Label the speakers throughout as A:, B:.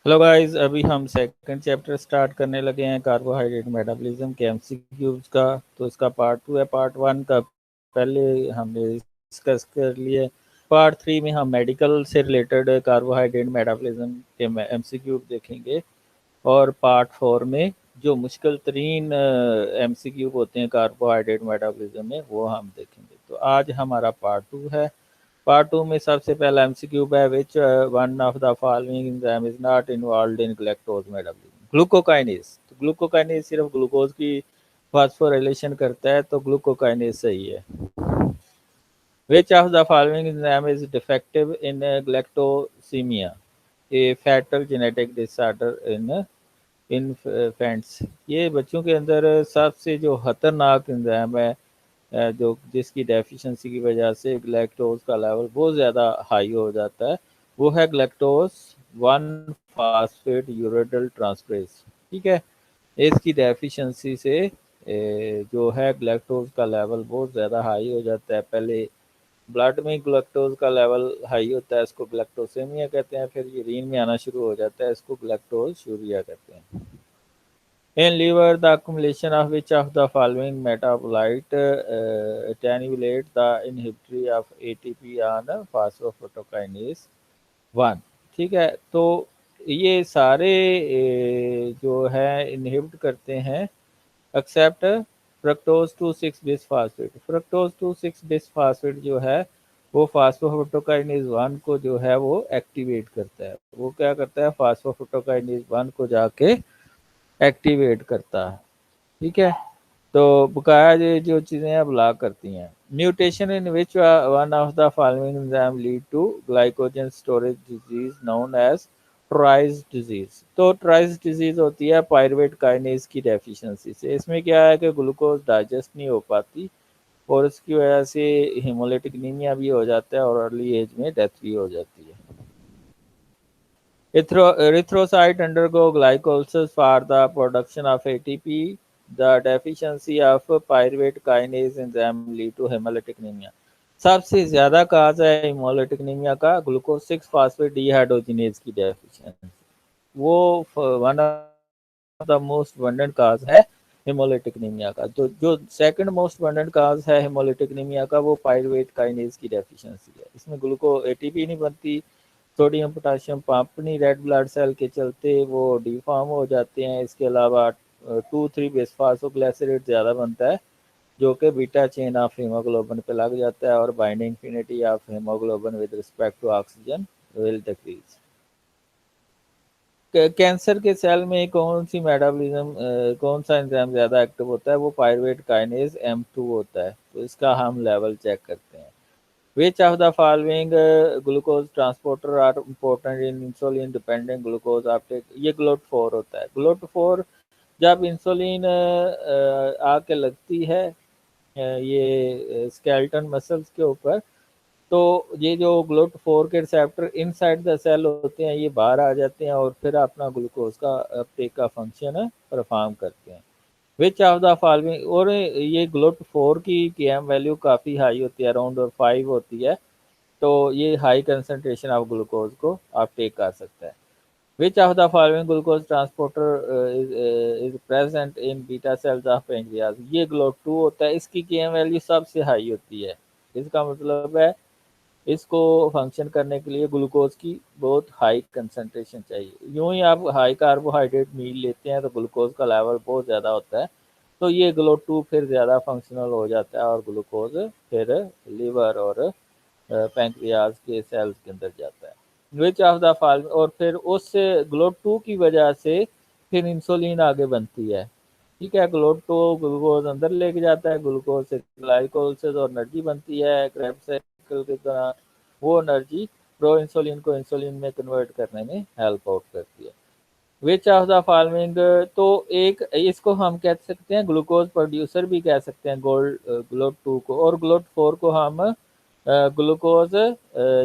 A: Hello guys, अभी हम second chapter start करने लगे हैं कार्बोहाइड्रेट मेटाबॉलिज्म के एमसीक्यूज का। तो इसका पार्ट 2 है। पार्ट 1 का पहले हमने डिस्कस कर लिए। पार्ट 3 में हम मेडिकल से रिलेटेड कार्बोहाइड्रेट मेटाबॉलिज्म के एमसीक्यू देखेंगे। और पार्ट 4 में जो मुश्किल तरीन एमसीक्यू होते हैं कार्बोहाइड्रेट मेटाबॉलिज्म में, वो हम देखेंगे। तो आज हमारा पार्ट 2 है। पार्ट 2 में सबसे पहला एमसीक्यू है, which one of the following enzyme is not involved in galactose metabolism. Glucokinase. तो ग्लूकोकाइनेज सिर्फ ग्लूकोज की फास्फोराइलेशन करता है, तो ग्लूकोकाइनेज सही है। Which of the following enzyme is defective in galactosemia, a fatal genetic disorder in infants. ये बच्चों के अंदर सबसे जो खतरनाक एंजाइम है, जो जिसकी डेफिशिएंसी की वजह से ग्लैक्टोज का लेवल बहुत ज़्यादा हाई हो जाता है, वो है ग्लैक्टोज 1 फास्फेट यूरिडल ट्रांसफरेज। ठीक है, इसकी डेफिशिएंसी से जो है ग्लैक्टोज का लेवल बहुत ज़्यादा हाई हो जाता है। पहले ब्लड में ग्लैक्टोज का लेवल हाई होता है, इसको ग्लैक्टोसेमिया कहते हैं। फिर यूरिन में आना शुरू हो जाता है, इसको ग्लैक्टोजूरिया कहते हैं। In liver, the accumulation of which of the following metabolite attenuate the inhibitory of ATP on phosphoproteokinase 1। ठीक है, तो ये सारे जो है इनहिबिट करते हैं एक्सेप्ट फ्रक्टोज 2,6 बिसफास्फेट। फ्रक्टोज 2,6 बिसफास्फेट जो है वो फास्फोप्रोटोकाइनेज 1 को जो है वो एक्टिवेट करता है। वो क्या करता है, फास्फोप्रोटोकाइनेज 1 को जाके एक्टिवेट करता है। ठीक है, तो बकाया ये जो चीज़ें हैं ब्लॉक करती हैं। Mutation in which one of the following enzyme lead to glycogen storage disease known as Tarui's disease. तो ट्राइज डिजीज होती है पायरुवेट काइनेज की डेफिशिएंसी से। इसमें क्या है कि ग्लूकोज डाइजेस्ट नहीं हो पाती और इसकी वजह से हेमोलिटिक एनीमिया भी हो जाता है और अर्ली एज में डेथ भी हो जाती है। Erythrocytes undergo glycolysis for the production of ATP. The deficiency of pyruvate kinase enzyme lead to hemolytic anemia। सबसे ज़्यादा काज है हेमोलिटिक एनीमिया का ग्लूकोज 6 फास्फेट डिहाइड्रोजिनेज की डेफिशिएंसी। वो one of the most abundant cause है hemolytic anemia का। तो जो सेकंड मोस्ट अबंडेंट काज है हेमोलिटिक एनीमिया का, वो पायरुवेट काइनेज की डेफिशिएंसी है। इसमें ग्लूको एटीपी नहीं बनती, सोडियम पोटाशियम पंप नहीं, रेड ब्लड सेल के चलते वो डिफॉर्म हो जाते हैं। इसके अलावा 2,3 बिसफास्फोग्लिसरेट ज़्यादा बनता है, जो कि बीटा चेन ऑफ हीमोग्लोबिन पे लग जाता है और binding affinity of haemoglobin with respect to oxygen will decrease. Cancer के सेल में कौन सी मेटाबॉलिज्म कौन सा एंजाइम ज़्यादा एक्टिव होता है, वो पायरुवेट काइनेज M2 होता है। तो इसका हम लेवल चेक करते हैं। Which of the following glucose transporter are important in insulin dependent glucose uptake? ये GLUT4 होता है। GLUT4 जब इंसुलिन आके लगती है ये स्केलेटन मसल्स के ऊपर, तो ये जो GLUT4 के रिसेप्टर इनसाइड द सेल होते हैं, ये बाहर आ जाते हैं और फिर अपना ग्लूकोज का अपटेक का फंक्शन परफॉर्म करते हैं। विच ऑफ द फॉलोइंग, और ये GLUT4 की केएम वैल्यू काफ़ी हाई होती है, अराउंड 5 होती है। तो ये हाई कंसंट्रेशन ऑफ ग्लूकोज को आप टेक कर सकता है। Which of the following glucose transporter is present in beta cells of pancreas. ये GLUT2 होता है, इसकी केएम वैल्यू सबसे हाई होती है। इसका मतलब है इसको फंक्शन करने के लिए ग्लूकोज की बहुत हाई कंसंट्रेशन चाहिए। यूं ही आप हाई कार्बोहाइड्रेट मील लेते हैं तो ग्लूकोज का लेवल बहुत ज़्यादा होता है, तो ये GLUT2 फिर ज़्यादा फंक्शनल हो जाता है और ग्लूकोज फिर लीवर और पैंक्रियाज के सेल्स के अंदर जाता है। विच ऑफ द फॉलोइंग, और फिर उस GLUT2 की वजह से फिर इंसुलिन आगे बनती है। ठीक है, GLUT2 ग्लूकोज अंदर लेके जाता है, ग्लूकोज से ग्लाइकोलिसिस और एनर्जी बनती है क्रेब साइकिल की तरह। वो एनर्जी प्रो इंसुलिन को इंसुलिन में कन्वर्ट करने में हेल्प आउट करती है। विच ऑफ द फॉलोइंग, तो एक इसको हम कह सकते हैं ग्लूकोज प्रोड्यूसर भी कह सकते हैं गोल्ड GLUT2 को, और GLUT4 को हम ग्लूकोज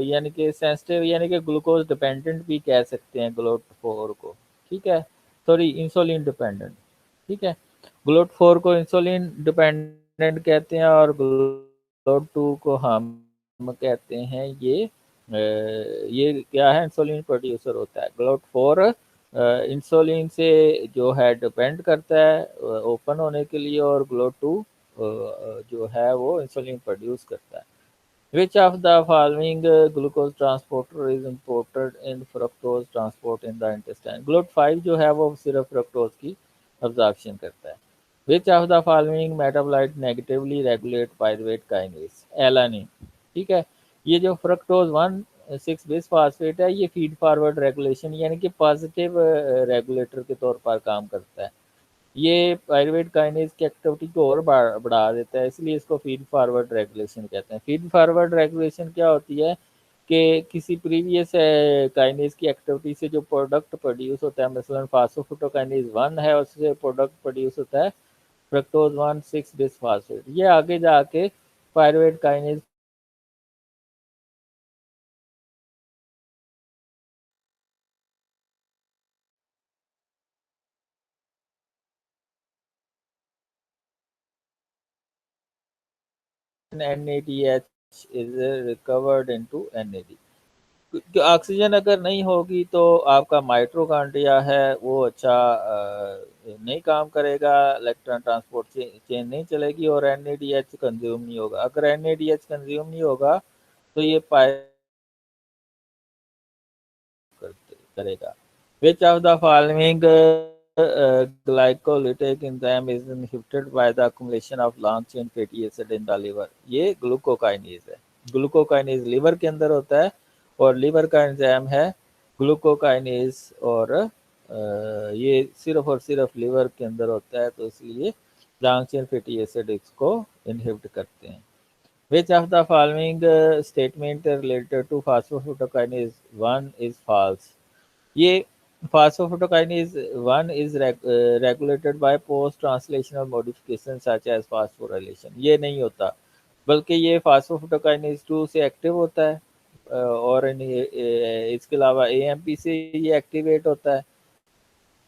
A: यानी कि सेंसिटिव यानी कि ग्लूकोज डिपेंडेंट भी कह सकते हैं GLUT4 को। ठीक है, सॉरी इंसुलिन डिपेंडेंट। ठीक है, GLUT4 को इंसुलिन डिपेंडेंट कहते हैं और GLUT2 को हम कहते हैं ये क्या है, इंसुलिन प्रोड्यूसर होता है। GLUT4 इंसुलिन से जो है डिपेंड करता है ओपन होने के लिए, और GLUT2 जो है वो इंसुलिन प्रोड्यूस करता है। Which of the following glucose transporter is important in fructose transport in the intestine? GLUT5 जो है वो सिर्फ fructose की absorption करता है। Which of the following metabolite negatively regulate pyruvate kinase? Alanine। ठीक है, ये जो फ्रक्टोज 1,6 बिसफॉस्फेट है, ये फीड फॉरवर्ड रेगुलेशन यानी कि पॉजिटिव रेगुलेटर के तौर पर काम करता है। ये पायरुवेट काइनेज की एक्टिविटी को और बढ़ा देता है, इसलिए इसको फीड फॉरवर्ड रेगुलेशन कहते हैं। फीड फॉरवर्ड रेगुलेशन क्या होती है कि किसी प्रीवियस काइनेज की एक्टिविटी से जो प्रोडक्ट प्रोड्यूस होता है, मसलन फास्फोफोटोकाइनेज 1 है, उससे प्रोडक्ट प्रोड्यूस होता है फ्रक्टोज 1,6 बिसफॉस्फेट। ये आगे जाके pyruvate kinase NADH is recovered into NAD। Oxygen अगर नहीं होगी तो आपका माइट्रोकॉन्ड्रिया है वो अच्छा नहीं काम करेगा, इलेक्ट्रॉन ट्रांसपोर्ट चेन नहीं चलेगी और NADH कंज्यूम नहीं होगा। अगर NADH कंज्यूम नहीं होगा तो ये पाए करेगा। Which of the following glycolytic enzyme is inhibited by the accumulation of long chain fatty acid in the liver? ये ग्लूकोकाइनेज है। ग्लूकोकाइनेज लिवर के अंदर होता है और लिवर का एंजाइम है ग्लूकोकाइनेज, और ये सिर्फ और सिर्फ लिवर के अंदर होता है, तो इसलिए लॉन्ग चेन फैटी एसिड इसको इनहिबिट करते हैं। Which of the following statement related to phosphokinase 1 is false? ये phosphokinase 1 is regulated by post translational modification such as phosphorylation। ये नहीं होता, बल्कि ये phosphokinase 2 से एक्टिव होता है और इसके अलावा AMP से ये एक्टिवेट होता है,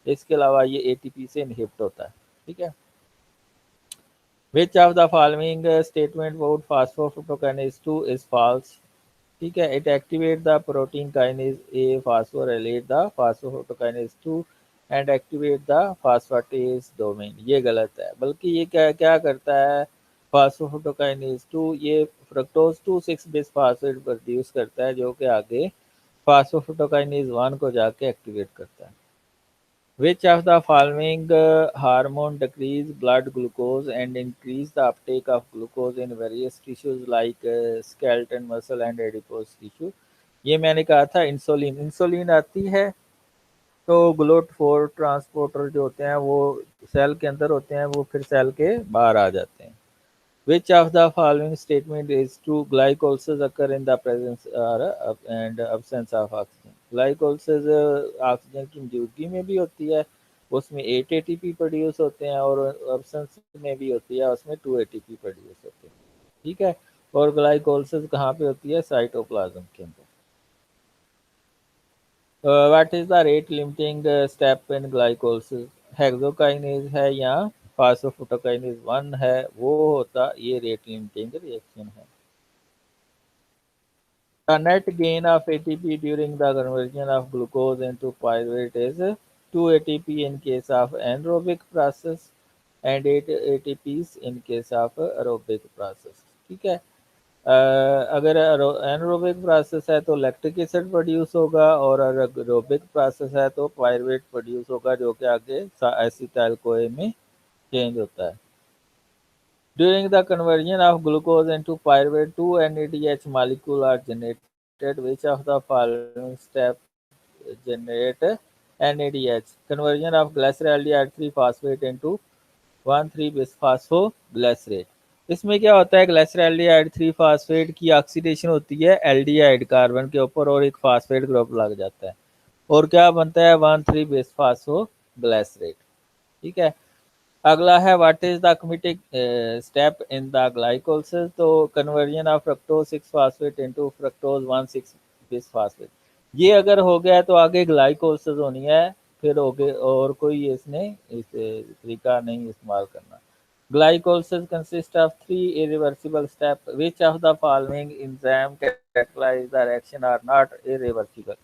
A: इसके अलावा ये ATP से इनहिबिट होता है। ठीक है, Which of the following statement about phosphokinase 2 is false? ठीक है, it activate the protein kinase A, phosphorylate the phosphokinase 2 and activate the phosphatase domain। ये गलत है, बल्कि ये क्या क्या करता है, phosphokinase 2 ये फ्रक्टोज 2,6 बिसफॉस्फेट प्रोड्यूस करता है जो कि आगे phosphokinase 1 को जाके एक्टिवेट करता है। Which of the following hormone decrease blood glucose and increase the uptake of glucose in various tissues like skeleton, muscle and adipose tissue? ये मैंने कहा था इंसुलिन। इंसुलिन आती है तो GLUT4 ट्रांसपोर्टर जो होते हैं वो सेल के अंदर होते हैं, वो फिर सेल के बाहर आ जाते हैं। Which of the following statement is true? Glycolysis occur in the presence or and absence of oxygen। Glycolysis oxygen की मौजूदगी में भी होती है, उसमें 8 ATP प्रोड्यूस होते हैं, और एब्सेंस में भी होती है, उसमें 2 ATP प्रोड्यूस होते हैं। ठीक है, और ग्लाइकोलिसिस कहाँ पे होती है? साइटोप्लाज्म के अंदर। What is the rate limiting step in glycolysis? Hexokinase है या फास्फोफोटोकाइनेज 1 है, वो होता ये रेट लिमिटिंग रिएक्शन है। The net gain of ATP during the conversion of glucose into pyruvate is 2 ATP in case of anaerobic process and 8 ATPs in case of aerobic process। ठीक है, अगर एनारोबिक प्रोसेस है तो lactic acid produce होगा, और अगर aerobic process है तो पायरुवेट प्रोड्यूस होगा जो कि आगे एसिटाइल कोए में चेंज होता है। During the conversion of glucose into pyruvate, two NADH molecules are generated. Which of the following steps generate NADH? Conversion of glyceraldehyde 3 phosphate into 1,3-bisphosphoglycerate। इसमें क्या होता है, ग्लाइसरॉल्डिहाइड 3 फास्फेट की ऑक्सीडेशन होती है एल्डिहाइड कार्बन के ऊपर और एक फास्फेट ग्रुप लग जाता है, और क्या बनता है? 1,3-बिसफॉस्फोग्लिसरेट। ठीक है, अगला है what is the committing step in the glycolysis? तो conversion of fructose 6 phosphate into fructose 1,6 bis phosphate. ये अगर हो गया तो आगे ग्लाइकोलिसिस होनी है, फिर हो गए, और कोई इसने इस तरीका नहीं इस्तेमाल करना। Glycolysis consist of 3 irreversible step. Which of the following enzyme catalyse the reaction are not irreversible?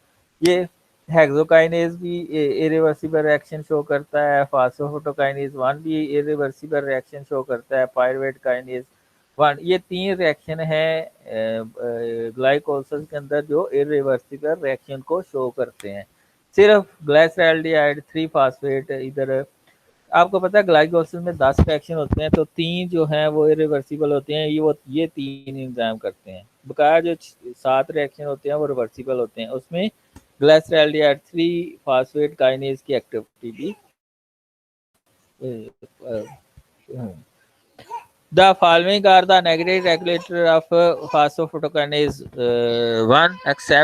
A: ये हेक्सोकाइनेज भी इरिवर्सिबल रिएक्शन शो करता है, फास्फोफोटोकाइनेज 1 भी इरिवर्सिबल रिएक्शन शो करता है, पायरुवेट काइनेज 1, ये 3 रिएक्शन है ग्लाइकोलाइसिस के अंदर जो इरिवर्सिबल रिएक्शन को शो करते हैं। सिर्फ ग्लाइसरॉल्डिहाइड 3 फास्फेट इधर आपको पता है ग्लाइकोलाइसिस में 10 रिएक्शन होते हैं तो 3 जो हैं वो इरिवर्सिबल होते हैं, ये 3 एंजाइम करते हैं। बकाया जो 7 रिएक्शन होते हैं वो रिवर्सिबल होते हैं, उसमें ग्लाइसरॉल्डिहाइड 3 फास्फेट काइनेज की एक्टिविटी भी The following are the negative regulator of phosphatokinase 1 except